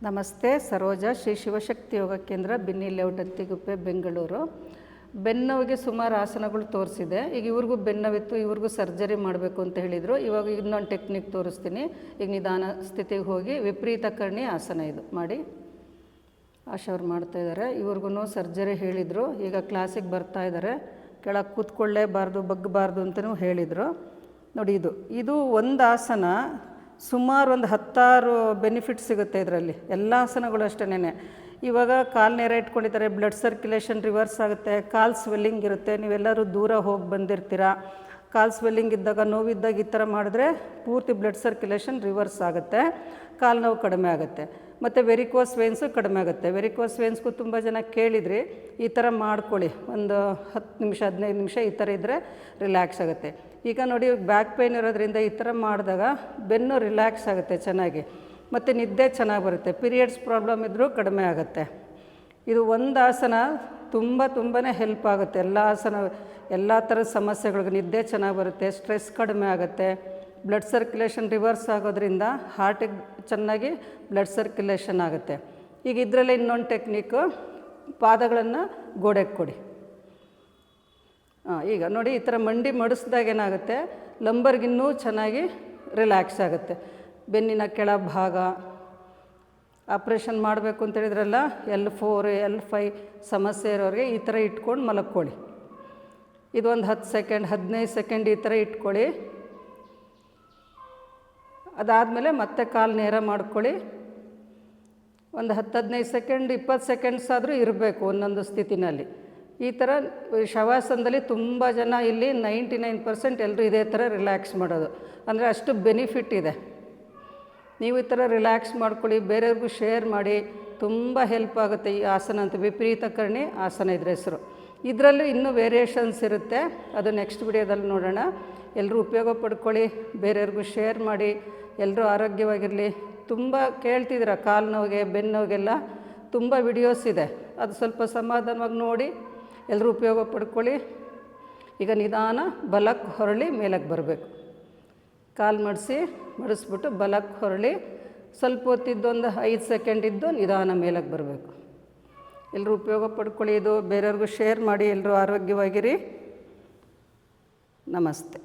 ನಮಸ್ತೆ. ಸರೋಜ, ಶ್ರೀ ಶಿವಶಕ್ತಿ ಯೋಗ ಕೇಂದ್ರ, ಬಿನ್ನಿ ಲೇಔಟ್, ಅತ್ತಿಗುಪ್ಪೆ, ಬೆಂಗಳೂರು. ಬೆನ್ನೋವಿಗೆ ಸುಮಾರು ಆಸನಗಳು ತೋರಿಸಿದೆ. ಈಗ ಇವ್ರಿಗೂ ಬೆನ್ನೋವಿತ್ತು, ಇವ್ರಿಗೂ ಸರ್ಜರಿ ಮಾಡಬೇಕು ಅಂತ ಹೇಳಿದರು. ಇವಾಗ ಇನ್ನೊಂದು ಟೆಕ್ನಿಕ್ ತೋರಿಸ್ತೀನಿ. ಈಗ ನಿಧಾನ ಸ್ಥಿತಿಗೆ ಹೋಗಿ ವಿಪರೀತ ಕರ್ಣಿ ಆಸನ ಇದು ಮಾಡಿ. ಆಶಾ ಅವ್ರು ಮಾಡ್ತಾಯಿದ್ದಾರೆ. ಇವ್ರಿಗೂ ಸರ್ಜರಿ ಹೇಳಿದರು. ಈಗ ಕ್ಲಾಸಿಗೆ ಬರ್ತಾ ಇದ್ದಾರೆ. ಕೆಳಗೆ ಕೂತ್ಕೊಳ್ಳೇಬಾರ್ದು, ಬಗ್ಗಬಾರ್ದು ಅಂತಲೂ ಹೇಳಿದರು. ನೋಡಿ, ಇದು ಒಂದು ಆಸನ ಸುಮಾರು ಒಂದು 16 ಬೆನಿಫಿಟ್ ಸಿಗುತ್ತೆ ಇದರಲ್ಲಿ. ಎಲ್ಲ ಆಸನಗಳು ಅಷ್ಟೇನೆ. ಇವಾಗ ಕಾಲು ನೇರ ಇಟ್ಕೊಂಡಿದ್ದಾರೆ, ಬ್ಲಡ್ ಸರ್ಕ್ಯುಲೇಷನ್ ರಿವರ್ಸ್ ಆಗುತ್ತೆ. ಕಾಲು ಸ್ವೆಲ್ಲಿಂಗ್ ಇರುತ್ತೆ. ನೀವೆಲ್ಲರೂ ದೂರ ಹೋಗಿ ಬಂದಿರ್ತೀರ. ಕಾಲು ಸ್ವೆಲ್ಲಿಂಗ್ ಇದ್ದಾಗ, ನೋವಿದ್ದಾಗ ಈ ಥರ ಮಾಡಿದ್ರೆ ಪೂರ್ತಿ ಬ್ಲಡ್ ಸರ್ಕ್ಯುಲೇಷನ್ ರಿವರ್ಸ್ ಆಗುತ್ತೆ, ಕಾಲು ನೋವು ಕಡಿಮೆ ಆಗುತ್ತೆ. ಮತ್ತು ವೆರಿಕೋಸ್ ವೇನ್ಸು ಕಡಿಮೆ ಆಗುತ್ತೆ. ವೆರಿಕೋಸ್ ವೇನ್ಸ್ಗೂ ತುಂಬ ಜನ ಕೇಳಿದ್ರಿ. ಈ ಥರ ಮಾಡ್ಕೊಳ್ಳಿ, ಒಂದು 10 ನಿಮಿಷ 15 ನಿಮಿಷ ಈ ಥರ ಇದ್ದರೆ ರಿಲ್ಯಾಕ್ಸ್ ಆಗುತ್ತೆ. ಈಗ ನೋಡಿ, ಬ್ಯಾಕ್ ಪೇಯ್ನ್ ಇರೋದ್ರಿಂದ ಈ ಥರ ಮಾಡಿದಾಗ ಬೆನ್ನು ರಿಲ್ಯಾಕ್ಸ್ ಆಗುತ್ತೆ ಚೆನ್ನಾಗಿ, ಮತ್ತು ನಿದ್ದೆ ಚೆನ್ನಾಗಿ ಬರುತ್ತೆ. ಪೀರಿಯಡ್ಸ್ ಪ್ರಾಬ್ಲಮ್ ಇದ್ದರೂ ಕಡಿಮೆ ಆಗುತ್ತೆ. ಇದು ಒಂದು ಆಸನ ತುಂಬಾ ಹೆಲ್ಪ್ ಆಗುತ್ತೆ. ಎಲ್ಲ ಥರದ ಸಮಸ್ಯೆಗಳಿಗೆ ನಿದ್ದೆ ಚೆನ್ನಾಗಿ ಬರುತ್ತೆ, ಸ್ಟ್ರೆಸ್ ಕಡಿಮೆ ಆಗುತ್ತೆ, ಬ್ಲಡ್ ಸರ್ಕ್ಯುಲೇಷನ್ ರಿವರ್ಸ್ ಆಗೋದ್ರಿಂದ ಹಾರ್ಟಿಗೆ ಚೆನ್ನಾಗಿ ಬ್ಲಡ್ ಸರ್ಕ್ಯುಲೇಷನ್ ಆಗುತ್ತೆ. ಈಗ ಇದರಲ್ಲೇ ಇನ್ನೊಂದು ಟೆಕ್ನಿಕ್ಕು, ಪಾದಗಳನ್ನು ಗೋಡೆಗೆ ಕೊಡಿ. ಈಗ ನೋಡಿ, ಈ ಥರ ಮಂಡಿ ಮಡಿಸ್ದಾಗ ಏನಾಗುತ್ತೆ, ಲಂಬರ್ಗಿನ್ನೂ ಚೆನ್ನಾಗಿ ರಿಲ್ಯಾಕ್ಸ್ ಆಗುತ್ತೆ. ಬೆನ್ನಿನ ಕೆಳಭಾಗ ಆಪ್ರೇಷನ್ ಮಾಡಬೇಕು ಅಂತೇಳಿದ್ರಲ್ಲ, L4 L5 ಸಮಸ್ಯೆ ಇರೋರಿಗೆ ಈ ಥರ ಇಟ್ಕೊಂಡು ಮಲಕ್ಕೊಳ್ಳಿ. ಇದೊಂದು 10 ಸೆಕೆಂಡ್ 15 ಸೆಕೆಂಡ್ ಈ ಥರ ಇಟ್ಕೊಳ್ಳಿ. ಅದಾದಮೇಲೆ ಮತ್ತೆ ಕಾಲು ನೇರ ಮಾಡ್ಕೊಳ್ಳಿ. ಒಂದು 10-15 ಸೆಕೆಂಡ್ 20 ಸೆಕೆಂಡ್ಸ್ ಆದರೂ ಇರಬೇಕು ಒಂದೊಂದು ಸ್ಥಿತಿನಲ್ಲಿ. ಈ ಥರ ಶವಾಸನದಲ್ಲಿ ತುಂಬ ಜನ ಇಲ್ಲಿ 99% ಎಲ್ಲರೂ ಇದೇ ಥರ ರಿಲ್ಯಾಕ್ಸ್ ಮಾಡೋದು. ಅಂದರೆ ಅಷ್ಟು ಬೆನಿಫಿಟ್ ಇದೆ. ನೀವು ಈ ಥರ ರಿಲ್ಯಾಕ್ಸ್ ಮಾಡ್ಕೊಳ್ಳಿ, ಬೇರೆಯವ್ರಿಗೂ ಶೇರ್ ಮಾಡಿ. ತುಂಬ ಹೆಲ್ಪ್ ಆಗುತ್ತೆ ಈ ಆಸನ ಅಂತ. ವಿಪರೀತ ಕರ್ಣಿ ಆಸನ ಇದ್ರ ಹೆಸರು. ಇದರಲ್ಲೂ ಇನ್ನೂ ವೇರಿಯೇಷನ್ಸ್ ಇರುತ್ತೆ, ಅದು ನೆಕ್ಸ್ಟ್ ವಿಡಿಯೋದಲ್ಲಿ ನೋಡೋಣ. ಎಲ್ಲರೂ ಉಪಯೋಗ ಪಡ್ಕೊಳ್ಳಿ, ಬೇರೆಯವ್ರಿಗೂ ಶೇರ್ ಮಾಡಿ. ಎಲ್ಲರೂ ಆರೋಗ್ಯವಾಗಿರಲಿ. ತುಂಬ ಕೇಳ್ತಿದ್ದೀರ ಕಾಲು ನೋವಿಗೆ, ಬೆನ್ನು ನೋವಿಗೆಲ್ಲ ತುಂಬ ವಿಡಿಯೋಸ್ ಇದೆ. ಅದು ಸ್ವಲ್ಪ ಸಮಾಧಾನವಾಗಿ ನೋಡಿ, ಎಲ್ಲರೂ ಉಪಯೋಗ ಪಡ್ಕೊಳ್ಳಿ. ಈಗ ನಿಧಾನ ಬಲಕ್ಕೆ ಹೊರಳಿ ಮೇಲಕ್ಕೆ ಬರಬೇಕು. ಕಾಲು ಮಡಿಸ್ಬಿಟ್ಟು ಬಲಕ್ಕೆ ಹೊರಳಿ ಸ್ವಲ್ಪ ಹೊತ್ತಿದ್ದೊಂದು 5 ಸೆಕೆಂಡ್ ಇದ್ದು ನಿಧಾನ ಮೇಲಕ್ಕೆ ಬರಬೇಕು. ಎಲ್ಲರೂ ಉಪಯೋಗ ಪಡ್ಕೊಳ್ಳಿ. ಇದು ಬೇರೆಯವ್ರಿಗೂ ಶೇರ್ ಮಾಡಿ. ಎಲ್ಲರೂ ಆರೋಗ್ಯವಾಗಿರಿ. ನಮಸ್ತೆ.